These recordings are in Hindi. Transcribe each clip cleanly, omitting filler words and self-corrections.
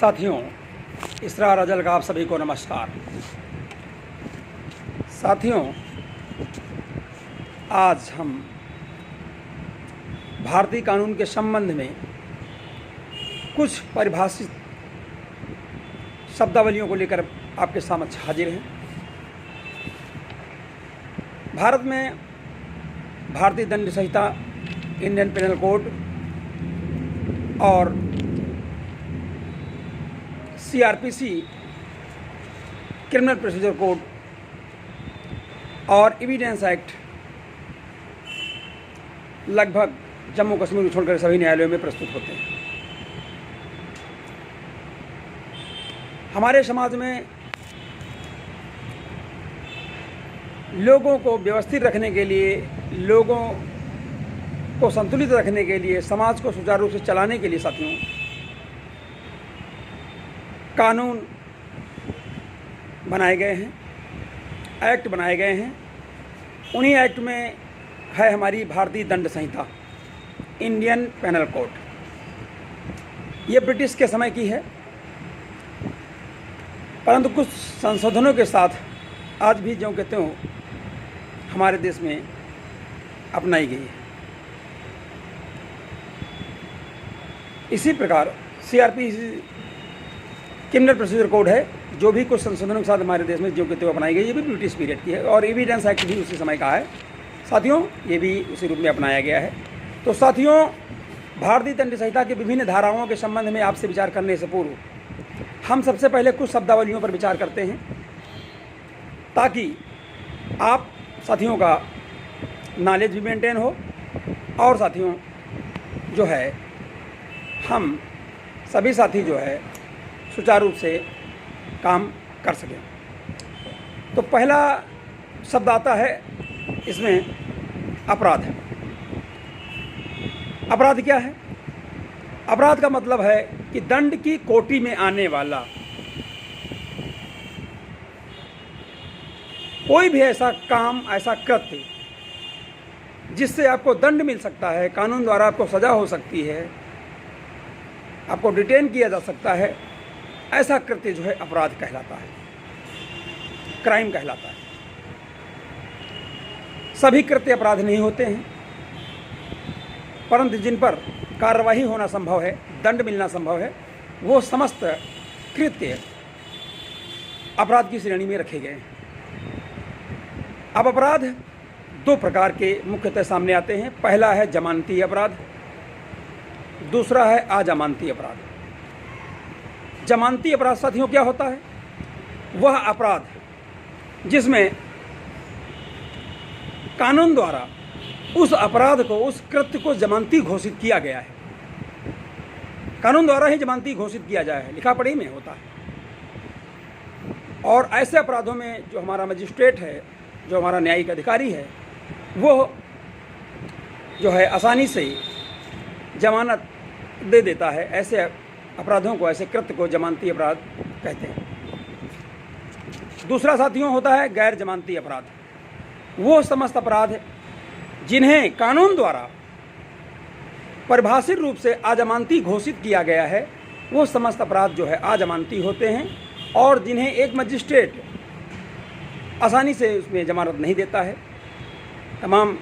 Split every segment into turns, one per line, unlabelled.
साथियों, इसरार अजल का आप सभी को नमस्कार। साथियों, आज हम भारतीय कानून के संबंध में कुछ परिभाषित शब्दावलियों को लेकर आपके समक्ष हाजिर हैं। भारत में भारतीय दंड संहिता, इंडियन पेनल कोड और CRPC क्रिमिनल प्रोसीजर कोड और एविडेंस एक्ट लगभग जम्मू कश्मीर को छोड़कर सभी न्यायालयों में प्रस्तुत होते हैं। हमारे समाज में लोगों को व्यवस्थित रखने के लिए, लोगों को संतुलित रखने के लिए, समाज को सुचारू रूप से चलाने के लिए साथियों कानून बनाए गए हैं, एक्ट बनाए गए हैं। उन्हीं एक्ट में है हमारी भारतीय दंड संहिता, इंडियन पेनल कोड। ये ब्रिटिश के समय की है, परंतु कुछ संशोधनों के साथ आज भी ज्यों कहते हो हमारे देश में अपनाई गई है। इसी प्रकार CRPC क्रिमिनल प्रोसीजर कोड है, जो भी कुछ संशोधनों के साथ हमारे देश में जो कहते हुए अपनाई गई, ये भी ब्रिटिश पीरियड की है। और एविडेंस एक्ट भी उसी समय का है साथियों, ये भी उसी रूप में अपनाया गया है। तो साथियों, भारतीय दंड संहिता की विभिन्न धाराओं के संबंध में आपसे विचार करने से पूर्व हम सबसे पहले कुछ शब्दावलियों पर विचार करते हैं, ताकि आप साथियों का नॉलेज भी मेंटेन हो और साथियों जो है हम सभी साथी जो है सुचारू रूप से काम कर सकें। तो पहला शब्द आता है इसमें अपराध। अपराध क्या है? अपराध का मतलब है कि दंड की कोटि में आने वाला कोई भी ऐसा काम, ऐसा कृत्य जिससे आपको दंड मिल सकता है, कानून द्वारा आपको सजा हो सकती है, आपको डिटेन किया जा सकता है, ऐसा कृत्य जो है अपराध कहलाता है, क्राइम कहलाता है। सभी कृत्य अपराध नहीं होते हैं, परंतु जिन पर कार्रवाई होना संभव है, दंड मिलना संभव है, वो समस्त कृत्य अपराध की श्रेणी में रखे गए हैं। अब अपराध दो प्रकार के मुख्यतः सामने आते हैं। पहला है जमानती अपराध, दूसरा है अजमानती अपराध। जमानती अपराध साथियों क्या होता है? वह अपराध जिसमें कानून द्वारा उस अपराध को, उस कृत्य को जमानती घोषित किया गया है। कानून द्वारा ही जमानती घोषित किया जाए है, लिखा पढ़ी में होता है। और ऐसे अपराधों में जो हमारा मजिस्ट्रेट है, जो हमारा न्यायिक अधिकारी है, वो जो है आसानी से जमानत दे देता है। ऐसे अपराधों को, ऐसे कृत्य को जमानती अपराध कहते हैं। दूसरा साथियों होता है गैर जमानती अपराध। वो समस्त अपराध जिन्हें कानून द्वारा परिभाषित रूप से अजमानती घोषित किया गया है, वो समस्त अपराध जो है अजमानती होते हैं, और जिन्हें एक मजिस्ट्रेट आसानी से उसमें जमानत नहीं देता है। तमाम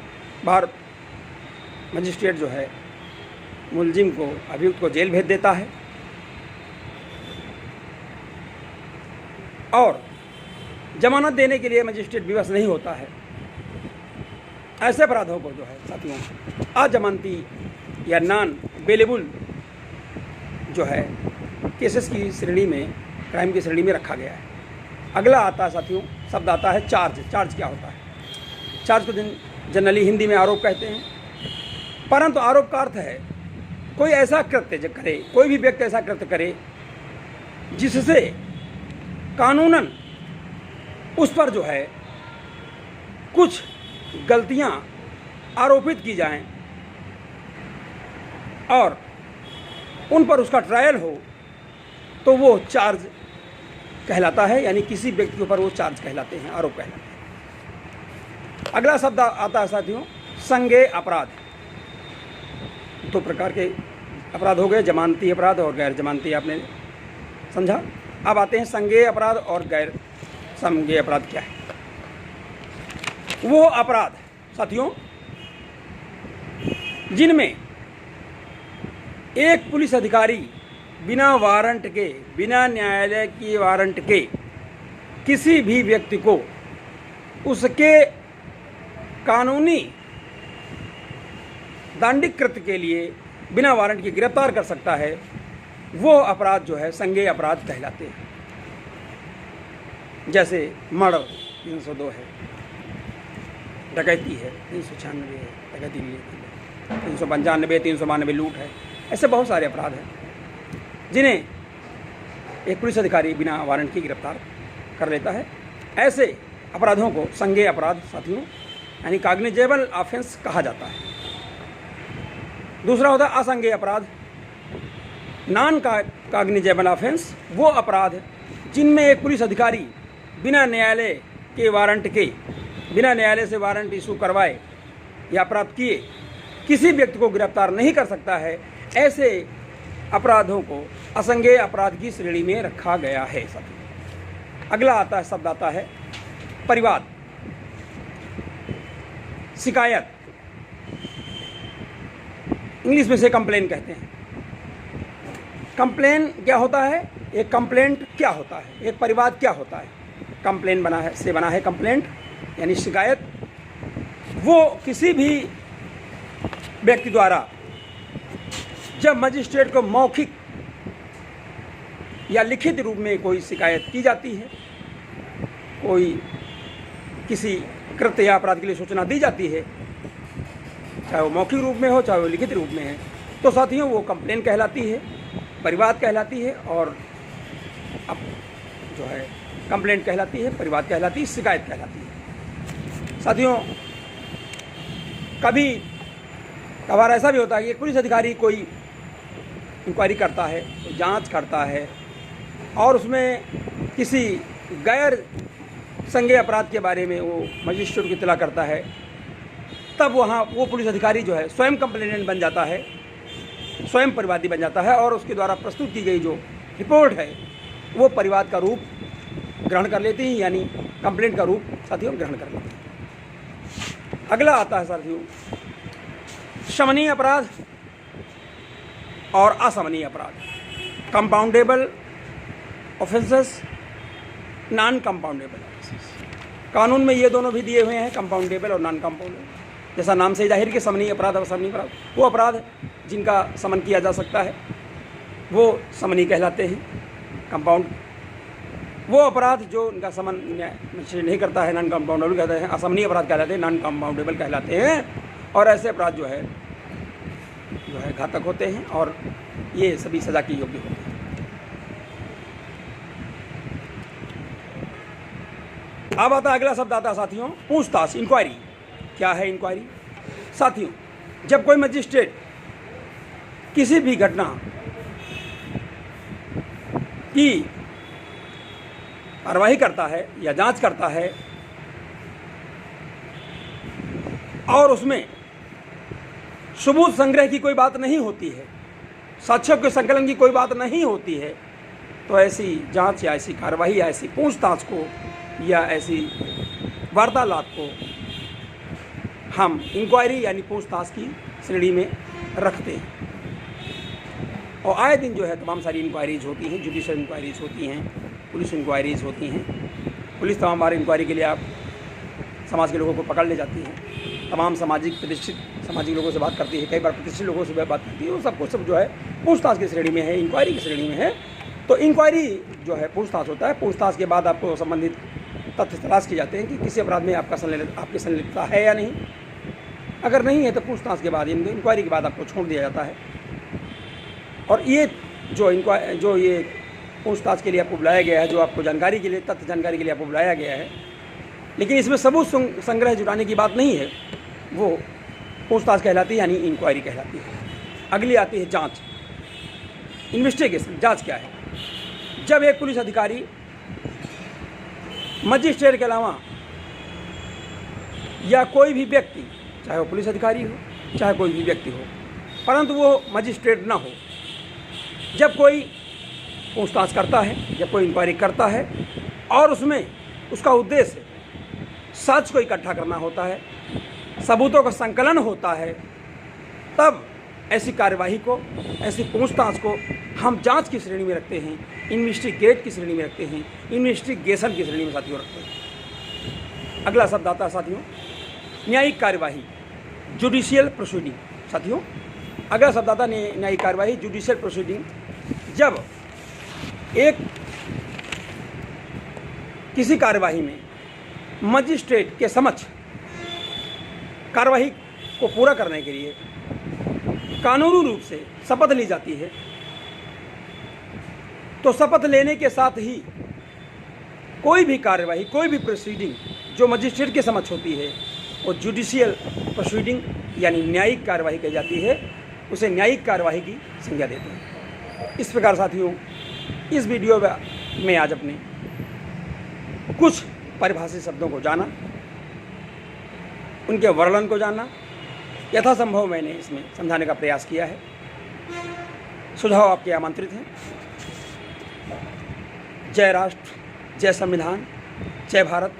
बार मजिस्ट्रेट जो है मुलजिम को, अभियुक्त को जेल भेज देता है, और जमानत देने के लिए मजिस्ट्रेट विवश नहीं होता है। ऐसे अपराधों को जो है साथियों अजमानती या नॉन बेलेबल जो है केसेस की श्रेणी में, क्राइम की श्रेणी में रखा गया है। अगला आता है साथियों, शब्द आता है चार्ज। चार्ज क्या होता है? चार्ज को जनरली हिंदी में आरोप कहते हैं, परंतु आरोप का अर्थ है कोई ऐसा कृत्य जो करे, कोई भी व्यक्ति ऐसा कृत्य करे जिससे कानूनन उस पर जो है कुछ गलतियां आरोपित की जाएं और उन पर उसका ट्रायल हो, तो वो चार्ज कहलाता है। यानी किसी व्यक्ति के ऊपर वो चार्ज कहलाते हैं, आरोप कहलाते हैं। अगला शब्द आता है साथियों संज्ञेय अपराध। दो प्रकार के अपराध हो गए, जमानती अपराध और गैर जमानती। आपने समझा। अब आते हैं संज्ञेय अपराध और गैर संज्ञेय अपराध क्या है। वो अपराध साथियों जिनमें एक पुलिस अधिकारी बिना वारंट के, बिना न्यायालय की वारंट के किसी भी व्यक्ति को उसके कानूनी दंडिक कृत्य के लिए बिना वारंट के गिरफ्तार कर सकता है, वो अपराध जो है संज्ञेय अपराध कहलाते हैं। जैसे मर्डर 302 है, डकैती है 396 है, डकैती 395, 392 लूट है। ऐसे बहुत सारे अपराध हैं जिन्हें एक पुलिस अधिकारी बिना वारंट के गिरफ्तार कर लेता है। ऐसे अपराधों को संज्ञेय अपराध साथियों यानी कॉग्निजेबल ऑफेंस कहा जाता है। दूसरा होता है असंज्ञेय अपराध, नॉन कॉग्निजेबल ऑफेंस, वो अपराध जिनमें एक पुलिस अधिकारी बिना न्यायालय के वारंट के, बिना न्यायालय से वारंट इशू करवाए या प्राप्त किए किसी व्यक्ति को गिरफ्तार नहीं कर सकता है। ऐसे अपराधों को असंज्ञेय अपराध की श्रेणी में रखा गया है साथियों। अगला आता है शब्द आता है परिवाद, शिकायत, इंग्लिश में से कंप्लेन कहते हैं। कंप्लेन क्या होता है, एक कंप्लेंट क्या होता है, एक परिवाद क्या होता है। कंप्लेन बना है कंप्लेंट यानी शिकायत। वो किसी भी व्यक्ति द्वारा जब मजिस्ट्रेट को मौखिक या लिखित रूप में कोई शिकायत की जाती है, कोई किसी कृत्य या अपराध के लिए सूचना दी जाती है, चाहे वो मौखिक रूप में हो चाहे वो लिखित रूप में है, तो साथियों वो कंप्लेन कहलाती है, परिवाद कहलाती है। और अब जो है कंप्लेंट कहलाती है, परिवाद कहलाती है, शिकायत कहलाती है। साथियों कभी कभार ऐसा भी होता है कि एक पुलिस अधिकारी कोई इंक्वायरी करता है, तो जांच करता है और उसमें किसी गैर संज्ञेय अपराध के बारे में वो मजिस्ट्रेट को इत्तला करता है, तब वहाँ वो पुलिस अधिकारी जो है स्वयं कंप्लेनेंट बन जाता है, स्वयं परिवादी बन जाता है और उसके द्वारा प्रस्तुत की गई जो रिपोर्ट है वो परिवाद का रूप ग्रहण कर लेती है, यानी कंप्लेंट का रूप साथियों ग्रहण कर लेती है। अगला आता है साथियों शमनीय अपराध और असमनीय अपराध, compoundable offences, non compoundable offences. कानून में ये दोनों भी दिए हुए हैं, कंपाउंडेबल और नॉन कंपाउंडेबल। जैसा नाम से जाहिर कि समनीय अपराध और असमनीय अपराध, वो अपराध जिनका समन किया जा सकता है वो समनीय कहलाते हैं। कंपाउंड वो अपराध जो उनका समन नहीं करता है, नॉन कंपाउंडेबल कहते हैं। असमनीय अपराध कहलाते हैं, नॉन कंपाउंडेबल कहलाते हैं। और ऐसे अपराध जो है घातक होते हैं और ये सभी सजा के योग्य होते हैं। अब आता अगला शब्द आता है साथियों पूछताछ, इंक्वायरी। क्या है इंक्वायरी साथियों? जब कोई मजिस्ट्रेट किसी भी घटना की कार्रवाई करता है या जांच करता है और उसमें सबूत संग्रह की कोई बात नहीं होती है, साक्ष्यों के संकलन की कोई बात नहीं होती है, तो ऐसी जांच या ऐसी कार्रवाई या ऐसी पूछताछ को या ऐसी वार्तालाप को हम इंक्वायरी यानी पूछताछ की श्रेणी में रखते हैं। और आए दिन जो है तमाम सारी इंक्वायरीज होती हैं, जुडिशल इंक्वायरीज होती हैं, पुलिस इंक्वायरीज होती हैं। पुलिस तमाम बार इंक्वायरी के लिए आप समाज के लोगों को पकड़ ले जाती है, तमाम प्रतिष्ठित सामाजिक लोगों से बात करती है, कई बार प्रतिष्ठित लोगों से बात करती है। वो सबको सब जो है पूछताछ की श्रेणी में है, इंक्वायरी की श्रेणी में है। तो इंक्वायरी जो है पूछताछ होता है। पूछताछ के बाद आपको संबंधित तथ्य तलाश किए जाते हैं कि किसी अपराध में आपकी संलिप्तता है या नहीं। अगर नहीं है तो पूछताछ के बाद, इंक्वायरी के बाद आपको छोड़ दिया जाता है। और ये जो ये पूछताछ के लिए आपको बुलाया गया है, जो आपको जानकारी के लिए, तथ्य जानकारी के लिए आपको बुलाया गया है, लेकिन इसमें सबूत संग्रह जुटाने की बात नहीं है, वो पूछताछ कहलाती है यानी इंक्वायरी कहलाती है। अगली आती है जांच, इन्वेस्टिगेशन। जांच क्या है? जब एक पुलिस अधिकारी मजिस्ट्रेट के अलावा या कोई भी व्यक्ति, चाहे वो पुलिस अधिकारी हो चाहे कोई भी व्यक्ति हो, परंतु वो मजिस्ट्रेट ना हो, जब कोई पूछताछ करता है, जब कोई इंक्वायरी करता है और उसमें उसका उद्देश्य सच को इकट्ठा करना होता है, सबूतों का संकलन होता है, तब ऐसी कार्यवाही को, ऐसी पूछताछ को हम जांच की श्रेणी में रखते हैं, इन्वेस्टिगेट की श्रेणी में रखते हैं, इन्वेस्टिगेशन की श्रेणी में साथियों रखते हैं। अगला शब्द आता है साथियों न्यायिक कार्यवाही, जुडिशियल प्रोसीडिंग। साथियों अगला शब्द आता है न्यायिक कार्यवाही, जुडिशियल प्रोसीडिंग। जब एक किसी कार्यवाही में मजिस्ट्रेट के समक्ष कार्यवाही को पूरा करने के लिए कानूनी रूप से शपथ ली जाती है, तो शपथ लेने के साथ ही कोई भी कार्यवाही, कोई भी प्रोसीडिंग जो मजिस्ट्रेट के समक्ष होती है वो जुडिशियल प्रोसीडिंग यानी न्यायिक कार्यवाही कही जाती है, उसे न्यायिक कार्यवाही की संज्ञा देते हैं। इस प्रकार साथियों इस वीडियो में आज अपने कुछ परिभाषित शब्दों को जाना, उनके वर्णन को जाना, यथासंभव मैंने इसमें समझाने का प्रयास किया है। सुझाव आपके आमंत्रित हैं। जय राष्ट्र, जय संविधान, जय भारत।